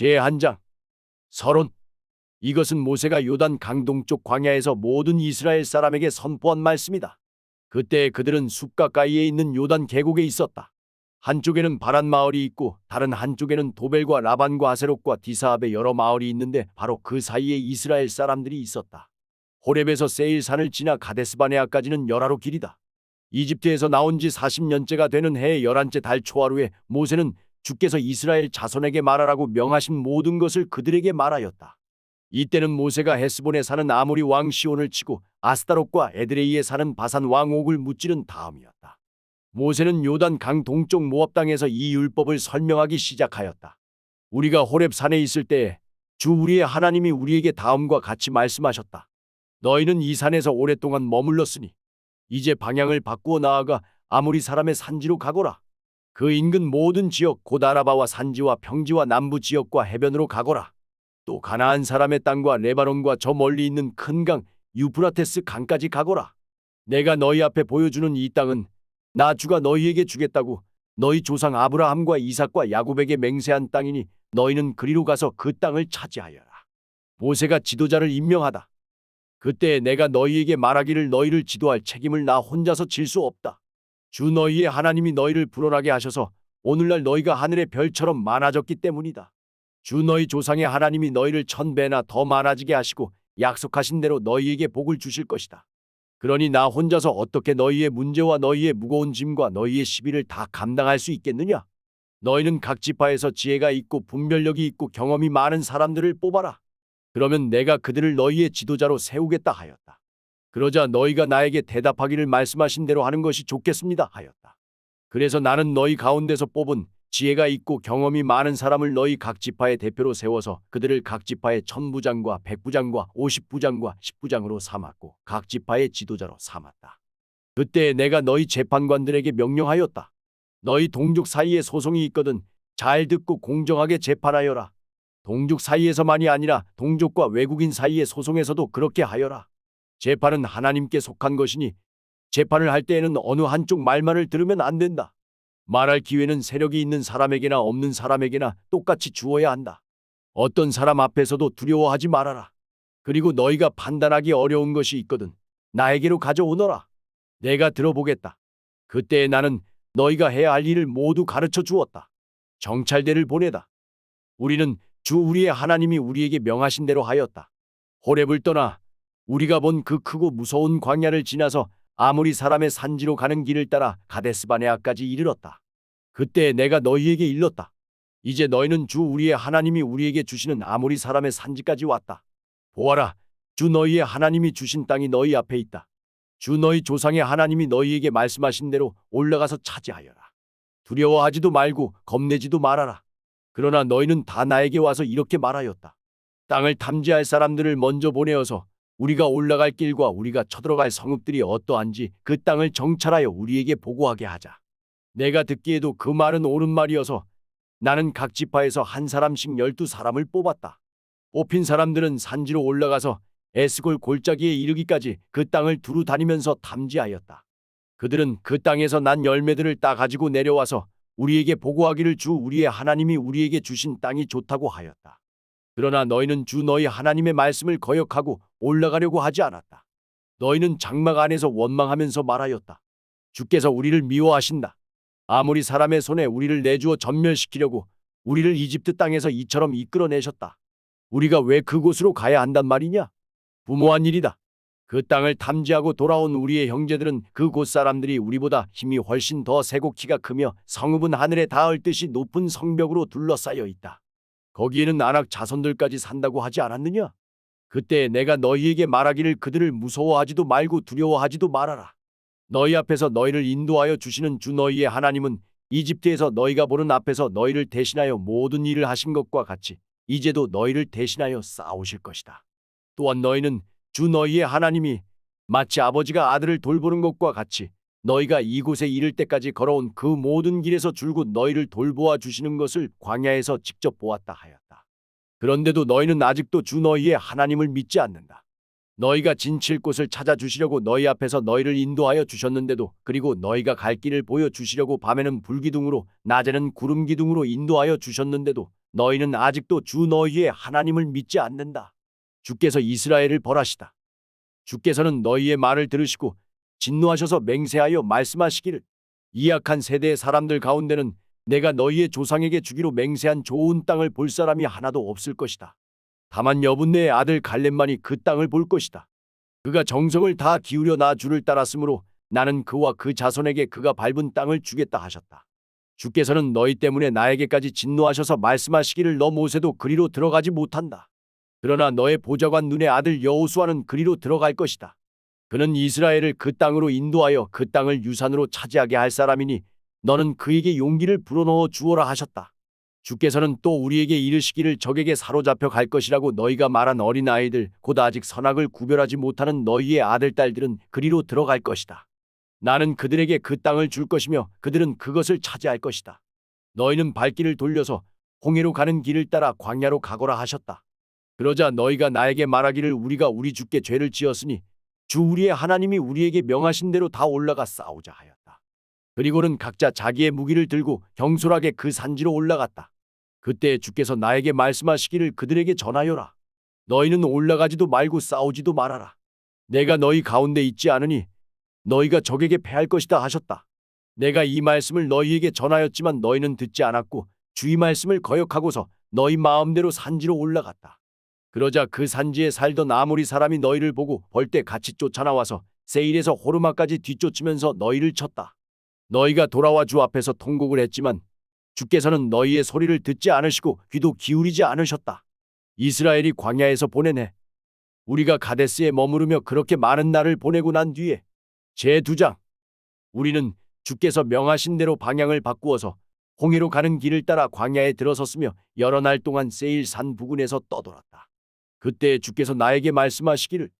제1장 서론. 이것은 모세가 요단 강 동쪽 광야에서 모든 이스라엘 사람에게 선포한 말씀이다. 그때 그들은 숲 가까이에 있는 요단 계곡에 있었다. 한쪽에는 바란 마을이 있고 다른 한쪽에는 도벨과 라반과 아세롯과 디사압의 여러 마을이 있는데 바로 그 사이에 이스라엘 사람들이 있었다. 호렙에서 세일산을 지나 가데스바네아까지는 열하로 길이다. 이집트에서 나온 지 40년째가 되는 해의 11째 달 초하루에 모세는 주께서 이스라엘 자손에게 말하라고 명하신 모든 것을 그들에게 말하였다. 이때는 모세가 헤스본에 사는 아모리 왕 시온을 치고 아스타롯과 에드레이에 사는 바산 왕 옥을 무찌른 다음이었다. 모세는 요단 강 동쪽 모압 땅에서 이 율법을 설명하기 시작하였다. 우리가 호렙 산에 있을 때에 주 우리의 하나님이 우리에게 다음과 같이 말씀하셨다. 너희는 이 산에서 오랫동안 머물렀으니 이제 방향을 바꾸어 나아가 아모리 사람의 산지로 가거라. 그 인근 모든 지역 곧 아라바와 산지와 평지와 남부 지역과 해변으로 가거라. 또 가나안 사람의 땅과 레바논과 저 멀리 있는 큰 강 유프라테스 강까지 가거라. 내가 너희 앞에 보여주는 이 땅은 나 주가 너희에게 주겠다고 너희 조상 아브라함과 이삭과 야곱에게 맹세한 땅이니 너희는 그리로 가서 그 땅을 차지하여라. 모세가 지도자를 임명하다. 그때 내가 너희에게 말하기를 너희를 지도할 책임을 나 혼자서 질 수 없다. 주 너희의 하나님이 너희를 불어나게 하셔서 오늘날 너희가 하늘의 별처럼 많아졌기 때문이다. 주 너희 조상의 하나님이 너희를 1000배나 더 많아지게 하시고 약속하신 대로 너희에게 복을 주실 것이다. 그러니 나 혼자서 어떻게 너희의 문제와 너희의 무거운 짐과 너희의 시비를 다 감당할 수 있겠느냐? 너희는 각 지파에서 지혜가 있고 분별력이 있고 경험이 많은 사람들을 뽑아라. 그러면 내가 그들을 너희의 지도자로 세우겠다 하였다. 그러자 너희가 나에게 대답하기를 말씀하신 대로 하는 것이 좋겠습니다 하였다. 그래서 나는 너희 가운데서 뽑은 지혜가 있고 경험이 많은 사람을 너희 각 지파의 대표로 세워서 그들을 각 지파의 1000부장과 100부장과 50부장과 10부장으로 삼았고 각 지파의 지도자로 삼았다. 그때 내가 너희 재판관들에게 명령하였다. 너희 동족 사이에 소송이 있거든 잘 듣고 공정하게 재판하여라. 동족 사이에서만이 아니라 동족과 외국인 사이의 소송에서도 그렇게 하여라. 재판은 하나님께 속한 것이니 재판을 할 때에는 어느 한쪽 말만을 들으면 안 된다. 말할 기회는 세력이 있는 사람에게나 없는 사람에게나 똑같이 주어야 한다. 어떤 사람 앞에서도 두려워하지 말아라. 그리고 너희가 판단하기 어려운 것이 있거든 나에게로 가져오너라. 내가 들어보겠다. 그때 나는 너희가 해야 할 일을 모두 가르쳐 주었다. 정찰대를 보내다. 우리는 주 우리의 하나님이 우리에게 명하신 대로 하였다. 호렙을 떠나 우리가 본 그 크고 무서운 광야를 지나서 아모리 사람의 산지로 가는 길을 따라 가데스바네아까지 이르렀다. 그때 내가 너희에게 일렀다. 이제 너희는 주 우리의 하나님이 우리에게 주시는 아모리 사람의 산지까지 왔다. 보아라, 주 너희의 하나님이 주신 땅이 너희 앞에 있다. 주 너희 조상의 하나님이 너희에게 말씀하신 대로 올라가서 차지하여라. 두려워하지도 말고 겁내지도 말아라. 그러나 너희는 다 나에게 와서 이렇게 말하였다. 땅을 탐지할 사람들을 먼저 보내어서 우리가 올라갈 길과 우리가 쳐들어갈 성읍들이 어떠한지 그 땅을 정찰하여 우리에게 보고하게 하자. 내가 듣기에도 그 말은 옳은 말이어서 나는 각 지파에서 한 사람씩 12사람을 뽑았다. 뽑힌 사람들은 산지로 올라가서 에스골 골짜기에 이르기까지 그 땅을 두루 다니면서 탐지하였다. 그들은 그 땅에서 난 열매들을 따 가지고 내려와서 우리에게 보고하기를 주 우리의 하나님이 우리에게 주신 땅이 좋다고 하였다. 그러나 너희는 주 너희 하나님의 말씀을 거역하고 올라가려고 하지 않았다. 너희는 장막 안에서 원망하면서 말하였다. 주께서 우리를 미워하신다. 아모리 사람의 손에 우리를 내주어 전멸시키려고 우리를 이집트 땅에서 이처럼 이끌어내셨다. 우리가 왜 그곳으로 가야 한단 말이냐? 부모한 일이다. 그 땅을 탐지하고 돌아온 우리의 형제들은 그곳 사람들이 우리보다 힘이 훨씬 더 세고 키가 크며 성읍은 하늘에 닿을 듯이 높은 성벽으로 둘러싸여 있다. 거기에는 아낙 자손들까지 산다고 하지 않았느냐? 그때 내가 너희에게 말하기를 그들을 무서워하지도 말고 두려워하지도 말아라. 너희 앞에서 너희를 인도하여 주시는 주 너희의 하나님은 이집트에서 너희가 보는 앞에서 너희를 대신하여 모든 일을 하신 것과 같이 이제도 너희를 대신하여 싸우실 것이다. 또한 너희는 주 너희의 하나님이 마치 아버지가 아들을 돌보는 것과 같이 너희가 이곳에 이를 때까지 걸어온 그 모든 길에서 줄곧 너희를 돌보아 주시는 것을 광야에서 직접 보았다 하였다. 그런데도 너희는 아직도 주 너희의 하나님을 믿지 않는다. 너희가 진칠 곳을 찾아주시려고 너희 앞에서 너희를 인도하여 주셨는데도 그리고 너희가 갈 길을 보여주시려고 밤에는 불기둥으로 낮에는 구름기둥으로 인도하여 주셨는데도 너희는 아직도 주 너희의 하나님을 믿지 않는다. 주께서 이스라엘을 벌하시다. 주께서는 너희의 말을 들으시고 진노하셔서 맹세하여 말씀하시기를 이 악한 세대의 사람들 가운데는 내가 너희의 조상에게 주기로 맹세한 좋은 땅을 볼 사람이 하나도 없을 것이다. 다만 여분네의 아들 갈렙만이 그 땅을 볼 것이다. 그가 정성을 다 기울여 나 주를 따랐으므로 나는 그와 그 자손에게 그가 밟은 땅을 주겠다 하셨다. 주께서는 너희 때문에 나에게까지 진노하셔서 말씀하시기를 너 모세도 그리로 들어가지 못한다. 그러나 너의 보좌관 눈의 아들 여호수아는 그리로 들어갈 것이다. 그는 이스라엘을 그 땅으로 인도하여 그 땅을 유산으로 차지하게 할 사람이니 너는 그에게 용기를 불어넣어 주어라 하셨다. 주께서는 또 우리에게 이르시기를 적에게 사로잡혀 갈 것이라고 너희가 말한 어린아이들 곧 아직 선악을 구별하지 못하는 너희의 아들딸들은 그리로 들어갈 것이다. 나는 그들에게 그 땅을 줄 것이며 그들은 그것을 차지할 것이다. 너희는 발길을 돌려서 홍해로 가는 길을 따라 광야로 가거라 하셨다. 그러자 너희가 나에게 말하기를 우리가 우리 주께 죄를 지었으니 주 우리의 하나님이 우리에게 명하신 대로 다 올라가 싸우자 하였다. 그리고는 각자 자기의 무기를 들고 경솔하게 그 산지로 올라갔다. 그때 주께서 나에게 말씀하시기를 그들에게 전하여라. 너희는 올라가지도 말고 싸우지도 말아라. 내가 너희 가운데 있지 않으니 너희가 적에게 패할 것이다 하셨다. 내가 이 말씀을 너희에게 전하였지만 너희는 듣지 않았고 주의 말씀을 거역하고서 너희 마음대로 산지로 올라갔다. 그러자 그 산지에 살던 아모리 사람이 너희를 보고 벌떼 같이 쫓아나와서 세일에서 호르마까지 뒤쫓으면서 너희를 쳤다. 너희가 돌아와 주 앞에서 통곡을 했지만 주께서는 너희의 소리를 듣지 않으시고 귀도 기울이지 않으셨다. 이스라엘이 광야에서 보내네. 우리가 가데스에 머무르며 그렇게 많은 날을 보내고 난 뒤에 제2장 우리는 주께서 명하신 대로 방향을 바꾸어서 홍해로 가는 길을 따라 광야에 들어섰으며 여러 날 동안 세일산 부근에서 떠돌았다. 그때 주께서 나에게 말씀하시기를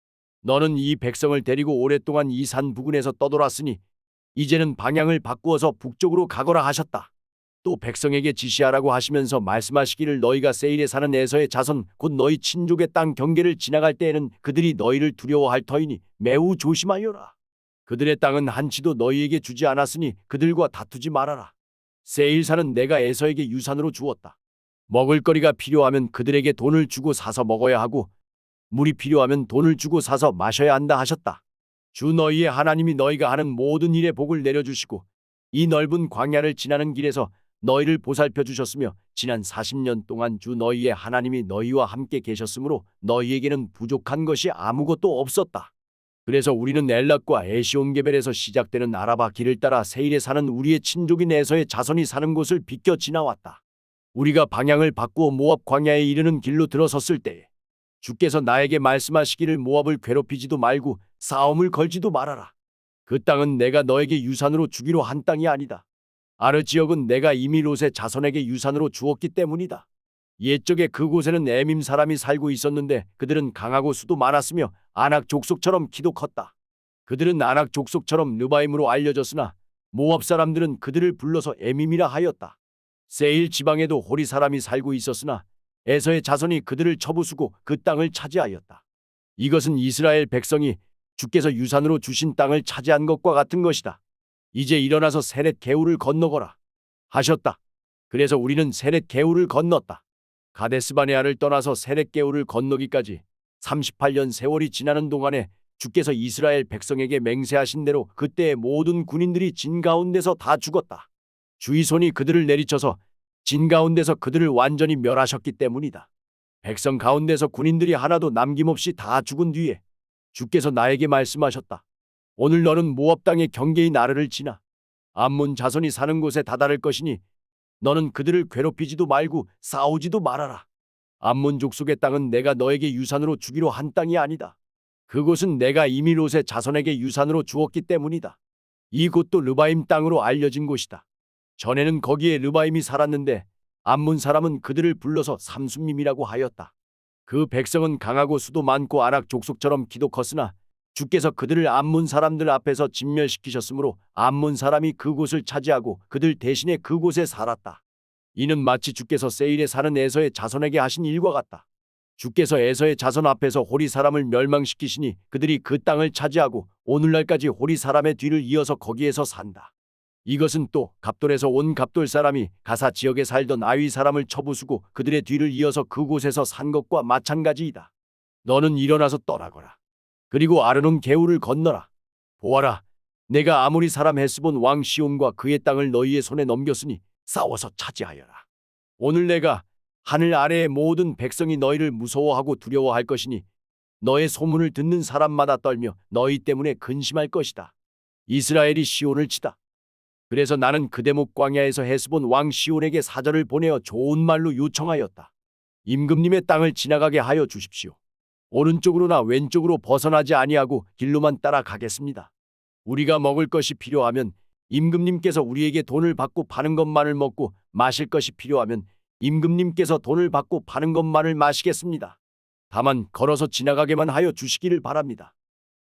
너는 이 백성을 데리고 오랫동안 이 산 부근에서 떠돌았으니 이제는 방향을 바꾸어서 북쪽으로 가거라 하셨다. 또 백성에게 지시하라고 하시면서 말씀하시기를 너희가 세일에 사는 에서의 자손 곧 너희 친족의 땅 경계를 지나갈 때에는 그들이 너희를 두려워할 터이니 매우 조심하여라. 그들의 땅은 한치도 너희에게 주지 않았으니 그들과 다투지 말아라. 세일산은 내가 에서에게 유산으로 주었다. 먹을거리가 필요하면 그들에게 돈을 주고 사서 먹어야 하고 물이 필요하면 돈을 주고 사서 마셔야 한다 하셨다. 주 너희의 하나님이 너희가 하는 모든 일에 복을 내려주시고 이 넓은 광야를 지나는 길에서 너희를 보살펴 주셨으며 지난 40년 동안 주 너희의 하나님이 너희와 함께 계셨으므로 너희에게는 부족한 것이 아무것도 없었다. 그래서 우리는 엘락과 에시온게벨에서 시작되는 아라바 길을 따라 세일에 사는 우리의 친족인 에서의 자손이 사는 곳을 비껴 지나왔다. 우리가 방향을 바꾸어 모압 광야에 이르는 길로 들어섰을 때에 주께서 나에게 말씀하시기를 모압을 괴롭히지도 말고 싸움을 걸지도 말아라. 그 땅은 내가 너에게 유산으로 주기로 한 땅이 아니다. 아르 지역은 내가 이미 롯의 자손에게 유산으로 주었기 때문이다. 옛적에 그곳에는 에밈 사람이 살고 있었는데 그들은 강하고 수도 많았으며 아낙 족속처럼 키도 컸다. 그들은 아낙 족속처럼 르바임으로 알려졌으나 모압 사람들은 그들을 불러서 에밈이라 하였다. 세일 지방에도 호리 사람이 살고 있었으나 에서의 자손이 그들을 쳐부수고 그 땅을 차지하였다. 이것은 이스라엘 백성이 주께서 유산으로 주신 땅을 차지한 것과 같은 것이다. 이제 일어나서 세렛 게울을 건너거라 하셨다. 그래서 우리는 세렛 게울을 건넜다. 가데스바네아를 떠나서 세렛 게울을 건너기까지 38년 세월이 지나는 동안에 주께서 이스라엘 백성에게 맹세하신 대로 그때의 모든 군인들이 진 가운데서 다 죽었다. 주의 손이 그들을 내리쳐서 진 가운데서 그들을 완전히 멸하셨기 때문이다. 백성 가운데서 군인들이 하나도 남김없이 다 죽은 뒤에 주께서 나에게 말씀하셨다. 오늘 너는 모압 땅의 경계인 아르를 지나 암몬 자손이 사는 곳에 다다를 것이니 너는 그들을 괴롭히지도 말고 싸우지도 말아라. 암몬 족속의 땅은 내가 너에게 유산으로 주기로 한 땅이 아니다. 그곳은 내가 이미 롯의 자손에게 유산으로 주었기 때문이다. 이곳도 르바임 땅으로 알려진 곳이다. 전에는 거기에 르바임이 살았는데 암몬 사람은 그들을 불러서 삼순밈이라고 하였다. 그 백성은 강하고 수도 많고 아낙 족속처럼 키도 컸으나 주께서 그들을 암몬 사람들 앞에서 진멸시키셨으므로 암몬 사람이 그곳을 차지하고 그들 대신에 그곳에 살았다. 이는 마치 주께서 세일에 사는 에서의 자손에게 하신 일과 같다. 주께서 에서의 자손 앞에서 호리 사람을 멸망시키시니 그들이 그 땅을 차지하고 오늘날까지 호리 사람의 뒤를 이어서 거기에서 산다. 이것은 또 갑돌에서 온 갑돌 사람이 가사 지역에 살던 아위 사람을 쳐부수고 그들의 뒤를 이어서 그곳에서 산 것과 마찬가지이다. 너는 일어나서 떠나거라. 그리고 아르논 개울을 건너라. 보아라, 내가 아모리 사람 헤스본 왕 시온과 그의 땅을 너희의 손에 넘겼으니 싸워서 차지하여라. 오늘 내가 하늘 아래의 모든 백성이 너희를 무서워하고 두려워할 것이니 너의 소문을 듣는 사람마다 떨며 너희 때문에 근심할 것이다. 이스라엘이 시온을 치다. 그래서 나는 그대목 광야에서 헤스본 왕 시온에게 사절을 보내어 좋은 말로 요청하였다. 임금님의 땅을 지나가게 하여 주십시오. 오른쪽으로나 왼쪽으로 벗어나지 아니하고 길로만 따라가겠습니다. 우리가 먹을 것이 필요하면 임금님께서 우리에게 돈을 받고 파는 것만을 먹고 마실 것이 필요하면 임금님께서 돈을 받고 파는 것만을 마시겠습니다. 다만 걸어서 지나가게만 하여 주시기를 바랍니다.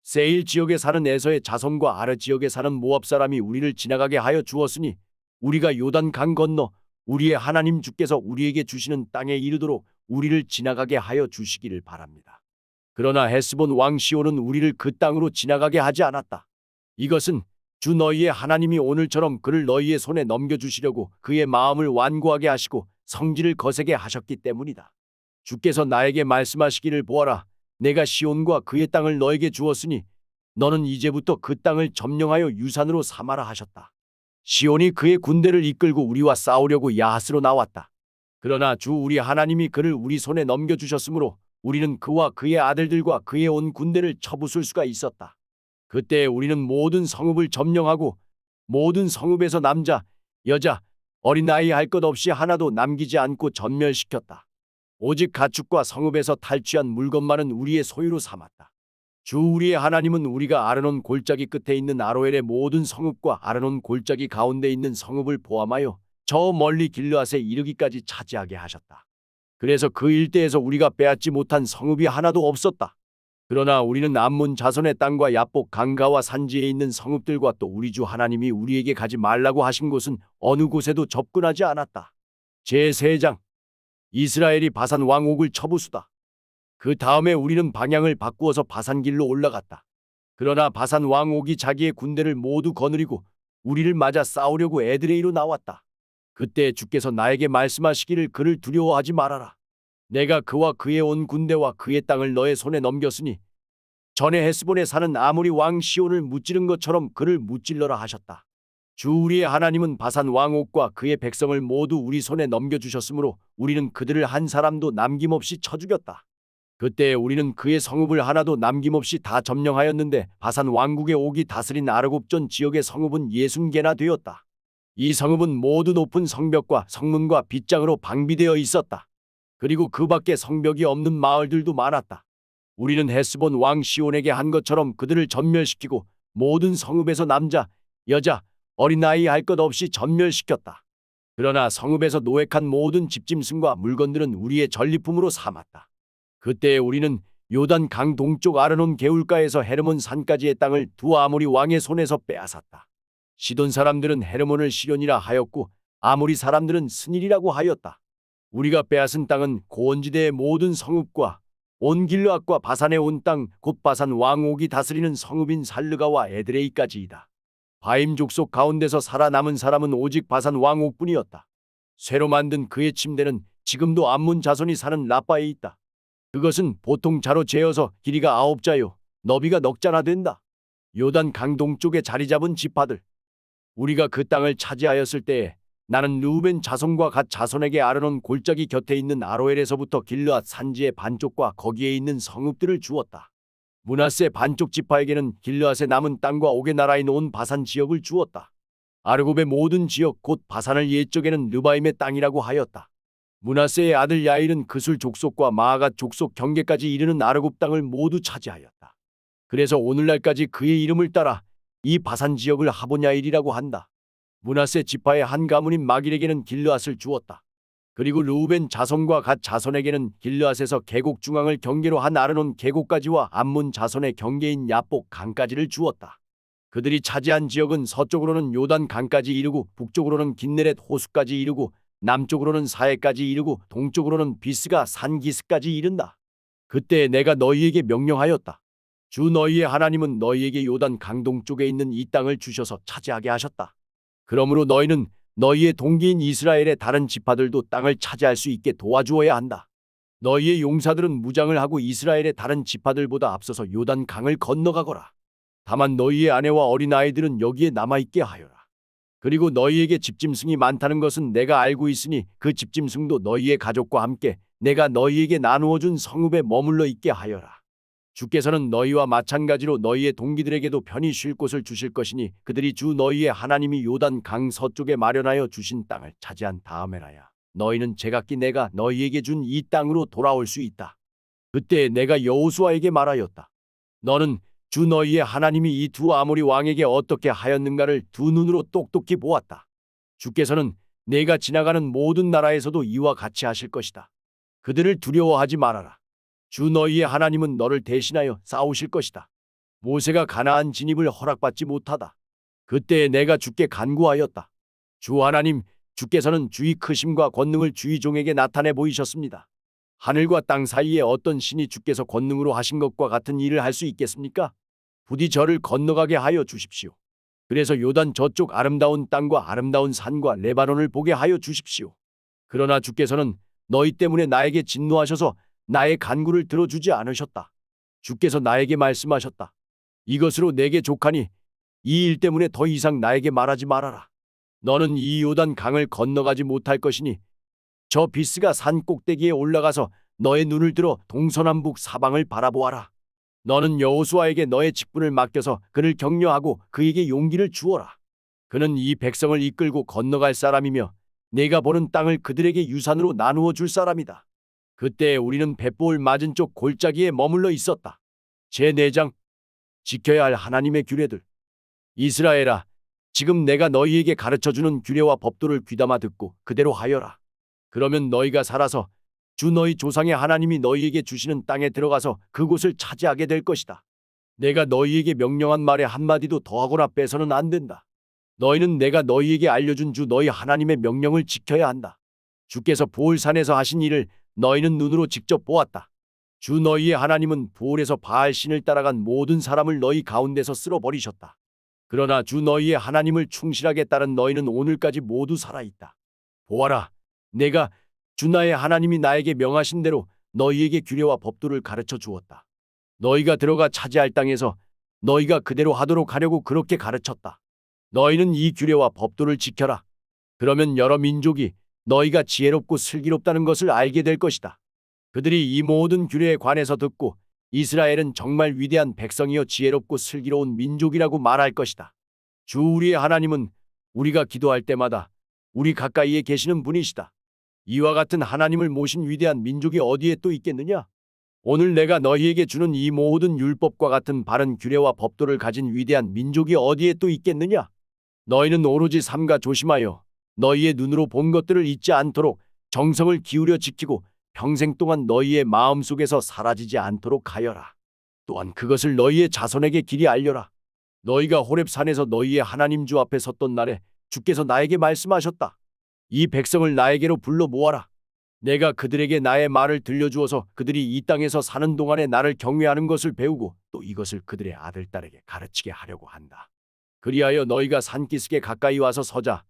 세일 지역에 사는 에서의 자손과 아르 지역에 사는 모압 사람이 우리를 지나가게 하여 주었으니 우리가 요단 강 건너 우리의 하나님 주께서 우리에게 주시는 땅에 이르도록 우리를 지나가게 하여 주시기를 바랍니다. 그러나 헤스본 왕 시온은 우리를 그 땅으로 지나가게 하지 않았다. 이것은 주 너희의 하나님이 오늘처럼 그를 너희의 손에 넘겨주시려고 그의 마음을 완고하게 하시고 성질을 거세게 하셨기 때문이다. 주께서 나에게 말씀하시기를 보아라. 내가 시온과 그의 땅을 너에게 주었으니 너는 이제부터 그 땅을 점령하여 유산으로 삼아라 하셨다. 시온이 그의 군대를 이끌고 우리와 싸우려고 야하스로 나왔다. 그러나 주 우리 하나님이 그를 우리 손에 넘겨주셨으므로 우리는 그와 그의 아들들과 그의 온 군대를 쳐부술 수가 있었다. 그때 우리는 모든 성읍을 점령하고 모든 성읍에서 남자, 여자, 어린아이 할 것 없이 하나도 남기지 않고 전멸시켰다. 오직 가축과 성읍에서 탈취한 물건만은 우리의 소유로 삼았다. 주 우리의 하나님은 우리가 아르논 골짜기 끝에 있는 아로엘의 모든 성읍과 아르논 골짜기 가운데 있는 성읍을 포함하여 저 멀리 길르앗에 이르기까지 차지하게 하셨다. 그래서 그 일대에서 우리가 빼앗지 못한 성읍이 하나도 없었다. 그러나 우리는 암몬 자손의 땅과 야복 강가와 산지에 있는 성읍들과 또 우리 주 하나님이 우리에게 가지 말라고 하신 곳은 어느 곳에도 접근하지 않았다. 제3장 이스라엘이 바산 왕 옥을 쳐부수다. 그 다음에 우리는 방향을 바꾸어서 바산길로 올라갔다. 그러나 바산 왕 옥이 자기의 군대를 모두 거느리고 우리를 맞아 싸우려고 에드레이로 나왔다. 그때 주께서 나에게 말씀하시기를 그를 두려워하지 말아라. 내가 그와 그의 온 군대와 그의 땅을 너의 손에 넘겼으니 전에 헤스본에 사는 아모리 왕 시온을 무찌른 것처럼 그를 무찔러라 하셨다. 주 우리의 하나님은 바산 왕 옥과 그의 백성을 모두 우리 손에 넘겨주셨으므로 우리는 그들을 한 사람도 남김없이 쳐 죽였다. 그때 우리는 그의 성읍을 하나도 남김없이 다 점령하였는데 바산 왕국의 옥이 다스린 아르곱전 지역의 성읍은 60개나 되었다. 이 성읍은 모두 높은 성벽과 성문과 빗장으로 방비되어 있었다. 그리고 그 밖에 성벽이 없는 마을들도 많았다. 우리는 헤스본 왕 시온에게 한 것처럼 그들을 전멸시키고 모든 성읍에서 남자, 여자, 어린아이 할 것 없이 전멸시켰다. 그러나 성읍에서 노획한 모든 집짐승과 물건들은 우리의 전리품으로 삼았다. 그때 우리는 요단 강 동쪽 아르논 개울가에서 헤르몬 산까지의 땅을 두 아모리 왕의 손에서 빼앗았다. 시돈 사람들은 헤르몬을 시련이라 하였고 아모리 사람들은 스닐이라고 하였다. 우리가 빼앗은 땅은 고원지대의 모든 성읍과 온 길르앗과 바산의 온 땅 곧 바산 왕 옥이 다스리는 성읍인 살르가와 에드레이까지이다. 바임 족속 가운데서 살아남은 사람은 오직 바산 왕 옥뿐이었다. 쇠로 만든 그의 침대는 지금도 암몬 자손이 사는 라빠에 있다. 그것은 보통 자로 재어서 길이가 9자요 너비가 넉 자나 된다. 요단 강 동쪽에 자리 잡은 지파들. 우리가 그 땅을 차지하였을 때에 나는 르우벤 자손과 갓 자손에게 아르논 골짜기 곁에 있는 아로엘에서부터 길르앗 산지의 반쪽과 거기에 있는 성읍들을 주었다. 므낫세 반쪽 지파에게는 길르앗의 남은 땅과 옥의 나라인 온 바산 지역을 주었다. 아르곱의 모든 지역 곧 바산을 옛적에는 르바임의 땅이라고 하였다. 므낫세의 아들 야일은 그술 족속과 마아갓 족속 경계까지 이르는 아르곱 땅을 모두 차지하였다. 그래서 오늘날까지 그의 이름을 따라 이 바산 지역을 하본야일이라고 한다. 므낫세 지파의 한 가문인 마길에게는 길르앗을 주었다. 그리고 르우벤 자손과 갓 자손에게는 길르앗에서 계곡 중앙을 경계로 한 아르논 계곡까지와 암몬 자손의 경계인 야복 강까지를 주었다. 그들이 차지한 지역은 서쪽으로는 요단 강까지 이르고 북쪽으로는 긴네렛 호수까지 이르고 남쪽으로는 사해까지 이르고 동쪽으로는 비스가 산 기스까지 이른다. 그때 내가 너희에게 명령하였다. 주 너희의 하나님은 너희에게 요단 강동쪽에 있는 이 땅을 주셔서 차지하게 하셨다. 그러므로 너희는 너희의 동기인 이스라엘의 다른 지파들도 땅을 차지할 수 있게 도와주어야 한다. 너희의 용사들은 무장을 하고 이스라엘의 다른 지파들보다 앞서서 요단 강을 건너가거라. 다만 너희의 아내와 어린아이들은 여기에 남아있게 하여라. 그리고 너희에게 집짐승이 많다는 것은 내가 알고 있으니 그 집짐승도 너희의 가족과 함께 내가 너희에게 나누어 준 성읍에 머물러 있게 하여라. 주께서는 너희와 마찬가지로 너희의 동기들에게도 편히 쉴 곳을 주실 것이니 그들이 주 너희의 하나님이 요단 강 서쪽에 마련하여 주신 땅을 차지한 다음에라야 너희는 제각기 내가 너희에게 준 이 땅으로 돌아올 수 있다. 그때 내가 여호수아에게 말하였다. 너는 주 너희의 하나님이 이 두 아모리 왕에게 어떻게 하였는가를 두 눈으로 똑똑히 보았다. 주께서는 내가 지나가는 모든 나라에서도 이와 같이 하실 것이다. 그들을 두려워하지 말아라. 주 너희의 하나님은 너를 대신하여 싸우실 것이다. 모세가 가나안 진입을 허락받지 못하다. 그때 내가 주께 간구하였다. 주 하나님, 주께서는 주의 크심과 권능을 주의 종에게 나타내 보이셨습니다. 하늘과 땅 사이에 어떤 신이 주께서 권능으로 하신 것과 같은 일을 할 수 있겠습니까? 부디 저를 건너가게 하여 주십시오. 그래서 요단 저쪽 아름다운 땅과 아름다운 산과 레바논을 보게 하여 주십시오. 그러나 주께서는 너희 때문에 나에게 진노하셔서 나의 간구를 들어주지 않으셨다. 주께서 나에게 말씀하셨다. 이것으로 내게 족하니 이 일 때문에 더 이상 나에게 말하지 말아라. 너는 이 요단 강을 건너가지 못할 것이니 저 비스가 산 꼭대기에 올라가서 너의 눈을 들어 동서남북 사방을 바라보아라. 너는 여호수아에게 너의 직분을 맡겨서 그를 격려하고 그에게 용기를 주어라. 그는 이 백성을 이끌고 건너갈 사람이며 내가 보는 땅을 그들에게 유산으로 나누어 줄 사람이다. 그때 우리는 벳보을 맞은쪽 골짜기에 머물러 있었다. 제4장 지켜야 할 하나님의 규례들. 이스라엘아, 지금 내가 너희에게 가르쳐주는 규례와 법도를 귀담아 듣고 그대로 하여라. 그러면 너희가 살아서 주 너희 조상의 하나님이 너희에게 주시는 땅에 들어가서 그곳을 차지하게 될 것이다. 내가 너희에게 명령한 말에 한마디도 더하거나 빼서는 안 된다. 너희는 내가 너희에게 알려준 주 너희 하나님의 명령을 지켜야 한다. 주께서 보을산에서 하신 일을 너희는 눈으로 직접 보았다. 주 너희의 하나님은 보을에서 바알 신을 따라간 모든 사람을 너희 가운데서 쓸어버리셨다. 그러나 주 너희의 하나님을 충실하게 따른 너희는 오늘까지 모두 살아있다. 보아라, 내가 주 나의 하나님이 나에게 명하신 대로 너희에게 규례와 법도를 가르쳐 주었다. 너희가 들어가 차지할 땅에서 너희가 그대로 하도록 하려고 그렇게 가르쳤다. 너희는 이 규례와 법도를 지켜라. 그러면 여러 민족이 너희가 지혜롭고 슬기롭다는 것을 알게 될 것이다. 그들이 이 모든 규례에 관해서 듣고 이스라엘은 정말 위대한 백성이요 지혜롭고 슬기로운 민족이라고 말할 것이다. 주 우리의 하나님은 우리가 기도할 때마다 우리 가까이에 계시는 분이시다. 이와 같은 하나님을 모신 위대한 민족이 어디에 또 있겠느냐? 오늘 내가 너희에게 주는 이 모든 율법과 같은 바른 규례와 법도를 가진 위대한 민족이 어디에 또 있겠느냐? 너희는 오로지 삼가 조심하여 너희의 눈으로 본 것들을 잊지 않도록 정성을 기울여 지키고 평생 동안 너희의 마음속에서 사라지지 않도록 하여라. 또한 그것을 너희의 자손에게 길이 알려라. 너희가 호렙산에서 너희의 하나님 주 앞에 섰던 날에 주께서 나에게 말씀하셨다. 이 백성을 나에게로 불러 모아라. 내가 그들에게 나의 말을 들려주어서 그들이 이 땅에서 사는 동안에 나를 경외하는 것을 배우고 또 이것을 그들의 아들, 딸에게 가르치게 하려고 한다. 그리하여 너희가 산기슭에 가까이 와서 서자.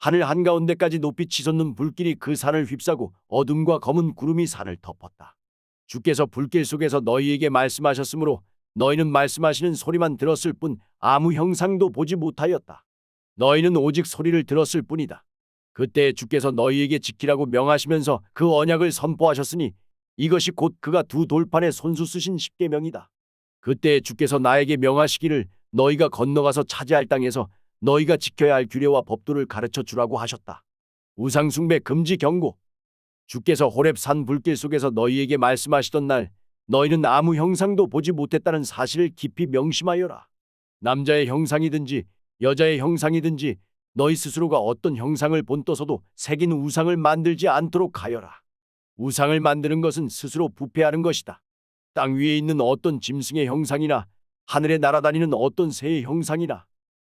하늘 한가운데까지 높이 치솟는 불길이 그 산을 휩싸고 어둠과 검은 구름이 산을 덮었다. 주께서 불길 속에서 너희에게 말씀하셨으므로 너희는 말씀하시는 소리만 들었을 뿐 아무 형상도 보지 못하였다. 너희는 오직 소리를 들었을 뿐이다. 그때 주께서 너희에게 지키라고 명하시면서 그 언약을 선포하셨으니 이것이 곧 그가 두 돌판에 손수 쓰신 십계명이다. 그때 주께서 나에게 명하시기를 너희가 건너가서 차지할 땅에서 너희가 지켜야 할 규례와 법도를 가르쳐 주라고 하셨다. 우상숭배 금지 경고. 주께서 호렙산 불길 속에서 너희에게 말씀하시던 날 너희는 아무 형상도 보지 못했다는 사실을 깊이 명심하여라. 남자의 형상이든지 여자의 형상이든지 너희 스스로가 어떤 형상을 본떠서도 새긴 우상을 만들지 않도록 하여라. 우상을 만드는 것은 스스로 부패하는 것이다. 땅 위에 있는 어떤 짐승의 형상이나 하늘에 날아다니는 어떤 새의 형상이나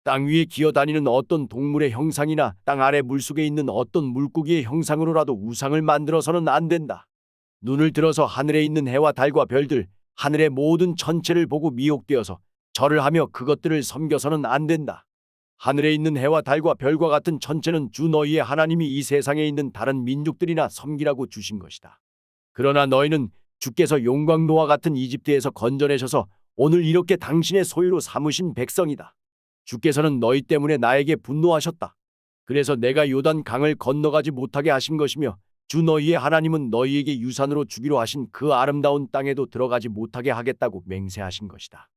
땅 위에 기어다니는 어떤 동물의 형상이나 땅 아래 물속에 있는 어떤 물고기의 형상으로라도 우상을 만들어서는 안 된다. 눈을 들어서 하늘에 있는 해와 달과 별들, 하늘의 모든 천체를 보고 미혹되어서 절을 하며 그것들을 섬겨서는 안 된다. 하늘에 있는 해와 달과 별과 같은 천체는 주 너희의 하나님이 이 세상에 있는 다른 민족들이나 섬기라고 주신 것이다. 그러나 너희는 주께서 용광로와 같은 이집트에서 건져내셔서 오늘 이렇게 당신의 소유로 삼으신 백성이다. 주께서는 너희 때문에 나에게 분노하셨다. 그래서 내가 요단 강을 건너가지 못하게 하신 것이며 주 너희의 하나님은 너희에게 유산으로 주기로 하신 그 아름다운 땅에도 들어가지 못하게 하겠다고 맹세하신 것이다.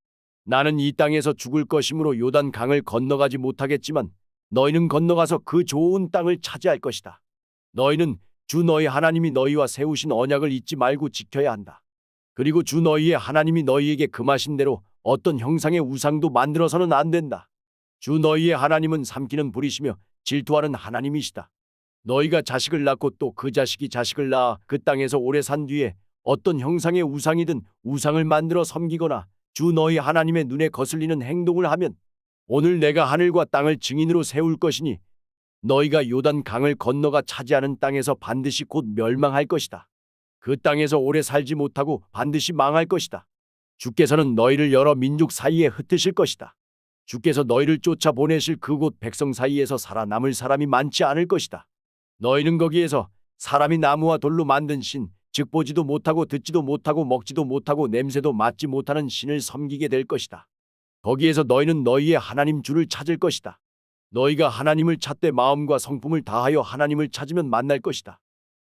나는 이 땅에서 죽을 것이므로 요단 강을 건너가지 못하겠지만 너희는 건너가서 그 좋은 땅을 차지할 것이다. 너희는 주 너희 하나님이 너희와 세우신 언약을 잊지 말고 지켜야 한다. 그리고 주 너희의 하나님이 너희에게 금하신 대로 어떤 형상의 우상도 만들어서는 안 된다. 주 너희의 하나님은 삼키는 불이시며 질투하는 하나님이시다. 너희가 자식을 낳고 또 그 자식이 자식을 낳아 그 땅에서 오래 산 뒤에 어떤 형상의 우상이든 우상을 만들어 섬기거나 주 너희 하나님의 눈에 거슬리는 행동을 하면 오늘 내가 하늘과 땅을 증인으로 세울 것이니 너희가 요단 강을 건너가 차지하는 땅에서 반드시 곧 멸망할 것이다. 그 땅에서 오래 살지 못하고 반드시 망할 것이다. 주께서는 너희를 여러 민족 사이에 흩으실 것이다. 주께서 너희를 쫓아보내실 그곳 백성 사이에서 살아남을 사람이 많지 않을 것이다. 너희는 거기에서 사람이 나무와 돌로 만든 신, 즉 보지도 못하고 듣지도 못하고 먹지도 못하고 냄새도 맡지 못하는 신을 섬기게 될 것이다. 거기에서 너희는 너희의 하나님 주를 찾을 것이다. 너희가 하나님을 찾되 마음과 성품을 다하여 하나님을 찾으면 만날 것이다.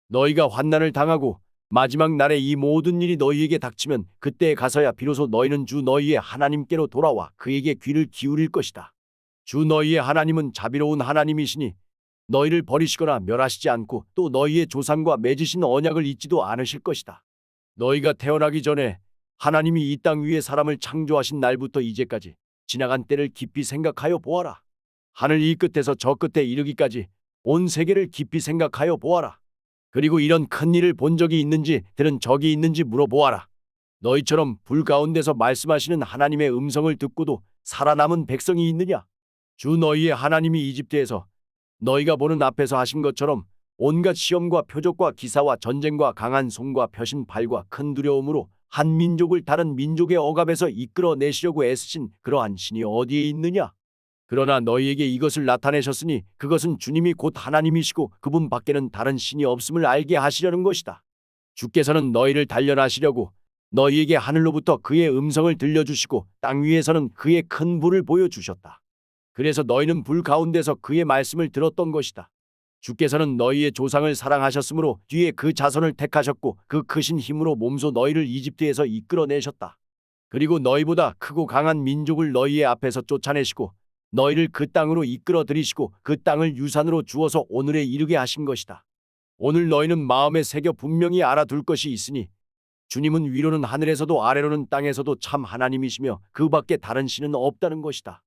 너희가 환난을 당하고 마지막 날에 이 모든 일이 너희에게 닥치면 그때에 가서야 비로소 너희는 주 너희의 하나님께로 돌아와 그에게 귀를 기울일 것이다. 주 너희의 하나님은 자비로운 하나님이시니 너희를 버리시거나 멸하시지 않고 또 너희의 조상과 맺으신 언약을 잊지도 않으실 것이다. 너희가 태어나기 전에 하나님이 이 땅 위에 사람을 창조하신 날부터 이제까지 지나간 때를 깊이 생각하여 보아라. 하늘 이 끝에서 저 끝에 이르기까지 온 세계를 깊이 생각하여 보아라. 그리고 이런 큰 일을 본 적이 있는지 들은 적이 있는지 물어보아라. 너희처럼 불 가운데서 말씀하시는 하나님의 음성을 듣고도 살아남은 백성이 있느냐? 주 너희의 하나님이 이집트에서 너희가 보는 앞에서 하신 것처럼 온갖 시험과 표적과 기사와 전쟁과 강한 손과 펴신 발과 큰 두려움으로 한 민족을 다른 민족의 억압에서 이끌어내시려고 애쓰신 그러한 신이 어디에 있느냐? 그러나 너희에게 이것을 나타내셨으니 그것은 주님이 곧 하나님이시고 그분 밖에는 다른 신이 없음을 알게 하시려는 것이다. 주께서는 너희를 단련하시려고 너희에게 하늘로부터 그의 음성을 들려주시고 땅 위에서는 그의 큰 불을 보여주셨다. 그래서 너희는 불 가운데서 그의 말씀을 들었던 것이다. 주께서는 너희의 조상을 사랑하셨으므로 뒤에 그 자손을 택하셨고 그 크신 힘으로 몸소 너희를 이집트에서 이끌어내셨다. 그리고 너희보다 크고 강한 민족을 너희의 앞에서 쫓아내시고 너희를 그 땅으로 이끌어 들이시고 그 땅을 유산으로 주어서 오늘에 이르게 하신 것이다. 오늘 너희는 마음에 새겨 분명히 알아둘 것이 있으니 주님은 위로는 하늘에서도 아래로는 땅에서도 참 하나님이시며 그 밖에 다른 신은 없다는 것이다.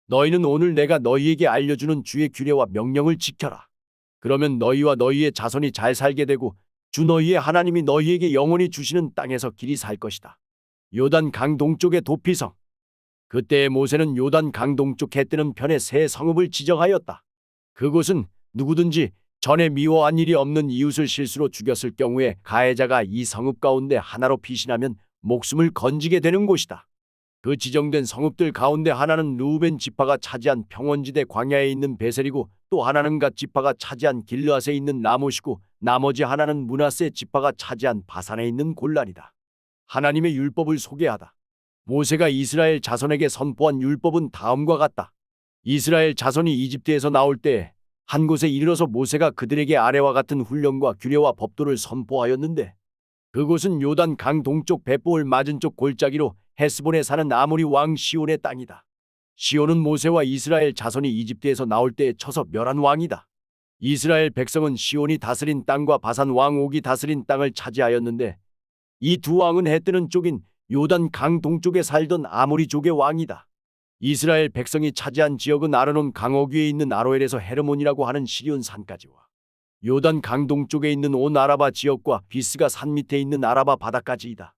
너희는 오늘 내가 너희에게 알려주는 주의 규례와 명령을 지켜라. 그러면 너희와 너희의 자손이 잘 살게 되고 주 너희의 하나님이 너희에게 영원히 주시는 땅에서 길이 살 것이다. 요단 강 동쪽의 도피성. 그때에 모세는 요단 강 동쪽 해 뜨는 편에 새 성읍을 지정하였다. 그곳은 누구든지 전에 미워한 일이 없는 이웃을 실수로 죽였을 경우에 가해자가 이 성읍 가운데 하나로 피신하면 목숨을 건지게 되는 곳이다. 그 지정된 성읍들 가운데 하나는 르우벤 지파가 차지한 평원지대 광야에 있는 베셀이고 또 하나는 갓 지파가 차지한 길르앗에 있는 라못이고 나머지 하나는 므낫세 지파가 차지한 바산에 있는 골란이다. 하나님의 율법을 소개하다. 모세가 이스라엘 자손에게 선포한 율법은 다음과 같다. 이스라엘 자손이 이집트에서 나올 때 한 곳에 이르러서 모세가 그들에게 아래와 같은 훈령과 규례와 법도를 선포하였는데 그곳은 요단 강 동쪽 벳보을 맞은쪽 골짜기로 헤스본에 사는 아모리 왕 시온의 땅이다. 시온은 모세와 이스라엘 자손이 이집트에서 나올 때에 쳐서 멸한 왕이다. 이스라엘 백성은 시온이 다스린 땅과 바산 왕 옥이 다스린 땅을 차지하였는데 이 두 왕은 해 뜨는 쪽인 요단 강 동쪽에 살던 아모리족의 왕이다. 이스라엘 백성이 차지한 지역은 아르논 강어귀에 있는 아로엘에서 헤르몬이라고 하는 시리온 산까지와 요단 강 동쪽에 있는 온 아라바 지역과 비스가 산 밑에 있는 아라바 바다까지이다.